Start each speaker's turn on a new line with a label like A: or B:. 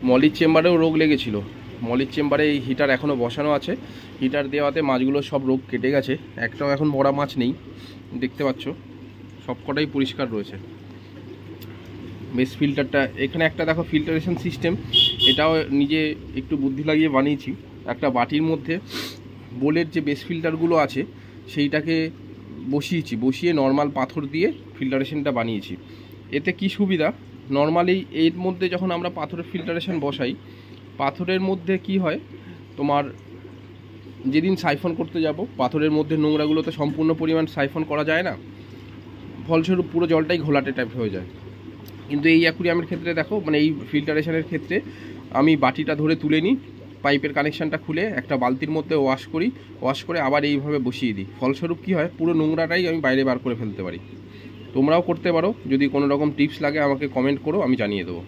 A: মলির চেম্বারেও রোগ লেগেছিল। মলির চেম্বারে এই হিটার এখনও বসানো আছে। হিটার দেওয়াতে মাছগুলো সব রোগ কেটে গেছে, একটাও এখন মরা মাছ নেই, দেখতে পাচ্ছ সব কটাই পরিষ্কার রয়েছে। বেশ ফিল্টারটা এখানে একটা দেখো ফিল্টারেশন সিস্টেম, এটাও নিজে একটু বুদ্ধি লাগিয়ে বানিয়েছি। একটা বাটির মধ্যে বোলের যে বেস ফিল্টারগুলো আছে সেইটাকে বসিয়ে নর্মাল পাথর দিয়ে ফিল্টারেশনটা বানিয়েছি। এতে কি সুবিধা, নর্মালি এর মধ্যে যখন আমরা পাথরের ফিল্টারেশন বসাই, পাথরের মধ্যে কি হয় তোমার, যেদিন সাইফন করতে যাব পাথরের মধ্যে নোংরাগুলো তো সম্পূর্ণ পরিমাণ সাইফন করা যায় না, ফলস্বরূপ পুরো জলটাই ঘোলাটে টাইপ হয়ে যায়। কিন্তু এই অ্যাকুরিয়ামের ক্ষেত্রে দেখো, মানে এই ফিল্টারেশনের ক্ষেত্রে আমি বাটিটা ধরে তুলে নিই, পাইপের কানেকশানটা খুলে একটা বালতির মধ্যে ওয়াশ করে আবার এইভাবে বসিয়ে দিই। ফলস্বরূপ কী হয়, পুরো নোংরাটাই আমি বাইরে বার করে ফেলতে পারি। তোমরাও করতে পারো। যদি কোনো রকম টিপস লাগে আমাকে কমেন্ট করো, আমি জানিয়ে দেবো।